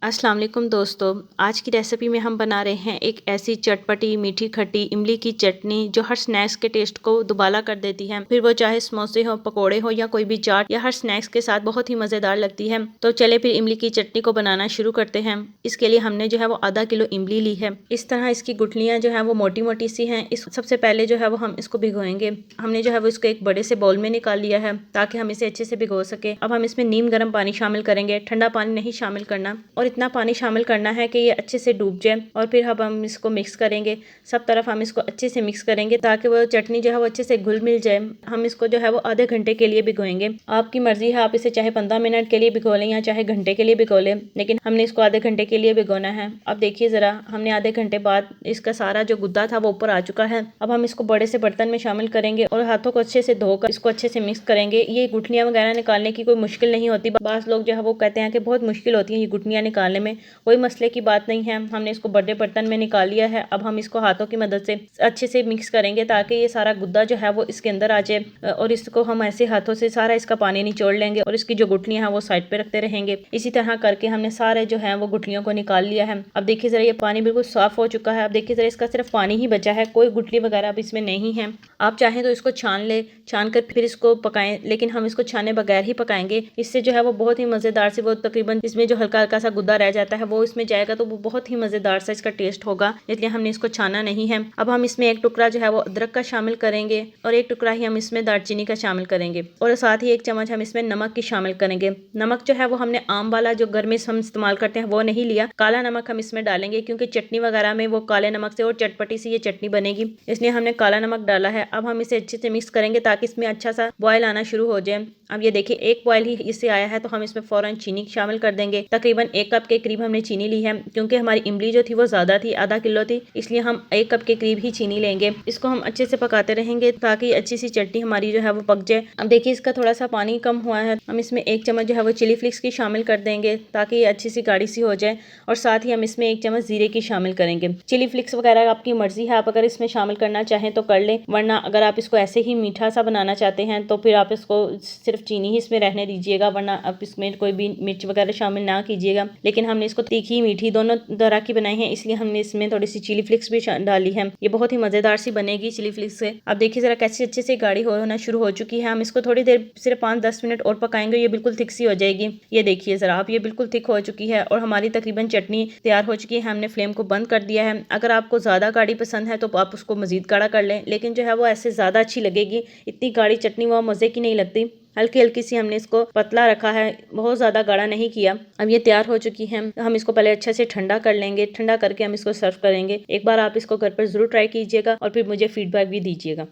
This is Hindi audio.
अस्सलाम वालेकुम दोस्तों, आज की रेसिपी में हम बना रहे हैं एक ऐसी चटपटी मीठी खट्टी इमली की चटनी जो हर स्नैक्स के टेस्ट को दुबाला कर देती है। फिर वो चाहे समोसे हो, पकोड़े हो या कोई भी चाट या हर स्नैक्स के साथ बहुत ही मज़ेदार लगती है। तो चले फिर इमली की चटनी को बनाना शुरू करते हैं। इसके लिए हमने जो है वो आधा किलो इमली ली है। इस तरह इसकी गुठलियाँ जो है वो मोटी मोटी सी हैं। इस सबसे पहले जो है वो हम इसको भिगोएंगे। हमने जो है वो इसको एक बड़े से बाउल में निकाल लिया है ताकि हम इसे अच्छे से भिगो सके। अब हम इसमें नीम गर्म पानी शामिल करेंगे, ठंडा पानी नहीं शामिल करना, और इतना पानी शामिल करना है कि ये अच्छे से डूब जाए। और फिर अब हम इसको मिक्स करेंगे, सब तरफ हम इसको अच्छे से मिक्स करेंगे ताकि वो चटनी जो है वो अच्छे से घुल मिल जाए। हम इसको जो है वो आधे घंटे के लिए भिगोएंगे। आपकी मर्जी है, आप इसे चाहे 15 मिनट के लिए भिगो लें या चाहे घंटे के लिए भिगो लें, लेकिन हमने इसको आधे घंटे के लिए भिगोना है। अब देखिए ज़रा, हमने आधे घंटे बाद इसका सारा जो गुद्दा था वो ऊपर आ चुका है। अब हम इसको बड़े से बर्तन में शामिल करेंगे और हाथों को अच्छे से धोकर इसको अच्छे से मिक्स करेंगे। ये गुठलियाँ वगैरह निकालने की कोई मुश्किल नहीं होती। बाज़ लोग जो है वो कहते हैं कि बहुत मुश्किल होती है ये गुठलियाँ निकालने में, कोई मसले की बात नहीं है। हमने इसको बड़े बर्तन में निकाल लिया है। अब हम इसको हाथों की मदद से अच्छे से मिक्स करेंगे ताकि ये सारा गुद्दा जो है वो इसके अंदर आ जाए, और इसको हम ऐसे हाथों से सारा इसका पानी निचोड़ लेंगे और इसकी जो गुठलियाँ हैं वो साइड पे रखते रहेंगे। इसी तरह करके हमने सारे जो है वो गुठलियों को निकाल लिया है। अब देखिए ज़रा, ये पानी बिल्कुल साफ हो चुका है। अब देखिए ज़रा, इसका सिर्फ पानी ही बचा है, कोई गुठली वगैरह अब इसमें नहीं है। आप चाहें तो इसको छान ले, छान कर फिर इसको पकाएं, लेकिन हम इसको छाने बगैर ही पकाएंगे। इससे जो है वो बहुत ही मज़ेदार से, वो तकरीबन इसमें जो हल्का हल्का सा गुद्दा रह जाता है वो इसमें जाएगा तो वो बहुत ही मज़ेदार सा इसका टेस्ट होगा, इसलिए हमने इसको छाना नहीं है। अब हम इसमें एक टुकड़ा जो है वो अदरक का शामिल करेंगे और एक टुकड़ा ही हम इसमें दालचीनी का शामिल करेंगे, और साथ ही एक चम्मच हम इसमें नमक की शामिल करेंगे। नमक जो है वो हमने आम वाला जो घर में हम इस्तेमाल करते हैं वो नहीं लिया, काला नमक हम इसमें डालेंगे क्योंकि चटनी वगैरह में वो काले नमक से और चटपटी सी ये चटनी बनेगी, इसलिए हमने काला नमक डाला है। अब हम इसे अच्छे से मिक्स करेंगे ताकि इसमें अच्छा सा बॉयल आना शुरू हो जाए। अब ये देखिए, एक बॉयल ही इससे आया है तो हम इसमें फ़ौरन चीनी शामिल कर देंगे। तकरीबन 1 कप के करीब हमने चीनी ली है क्योंकि हमारी इमली जो थी वो ज़्यादा थी, आधा किलो थी, इसलिए हम 1 कप के करीब ही चीनी लेंगे। इसको हम अच्छे से पकाते रहेंगे ताकि अच्छी सी चटनी हमारी जो है वो पक जाए। अब देखिए, इसका थोड़ा सा पानी कम हुआ है। हम इसमें 1 चम्मच जो है वो चिली फ्लिक्स की शामिल कर देंगे ताकि ये अच्छी सी गाढ़ी सी हो जाए, और साथ ही हम इसमें 1 चम्मच जीरे की शामिल करेंगे। चिली फ्लिक्स वगैरह आपकी मर्जी है, आप अगर इसमें शामिल करना चाहें तो कर लें, वरना अगर आप इसको ऐसे ही मीठा सा बनाना चाहते हैं तो फिर आप इसको सिर्फ चीनी ही इसमें रहने दीजिएगा, वरना आप इसमें कोई भी मिर्च वगैरह शामिल ना कीजिएगा। लेकिन हमने इसको तीखी मीठी दोनों तरह की बनाई है, इसलिए हमने इसमें थोड़ी सी चिली फ्लिक्स भी डाली है। ये बहुत ही मज़ेदार सी बनेगी चिली फ्लिक्स से। अब देखिए ज़रा, कैसे अच्छे से गाढ़ी होना शुरू हो चुकी है। हम इसको थोड़ी देर सिर्फ 5-10 मिनट और पकाएंगे, ये बिल्कुल थिक सी हो जाएगी। ये देखिए ज़रा, अब ये बिल्कुल थिक हो चुकी है और हमारी तकरीबन चटनी तैयार हो चुकी है। हमने फ्लेम को बंद कर दिया है। अगर आपको ज़्यादा गाढ़ी पसंद है तो आप उसको मज़ीद गाढ़ा कर लें, लेकिन जो है वो ऐसे ज़्यादा अच्छी लगेगी। इतनी गाढ़ी चटनी वो मज़े की नहीं लगती। हल्की हल्की सी हमने इसको पतला रखा है, बहुत ज़्यादा गाढ़ा नहीं किया। अब ये तैयार हो चुकी है। हम इसको पहले अच्छे से ठंडा कर लेंगे, ठंडा करके हम इसको सर्व करेंगे। एक बार आप इसको घर पर ज़रूर ट्राई कीजिएगा और फिर मुझे फीडबैक भी दीजिएगा।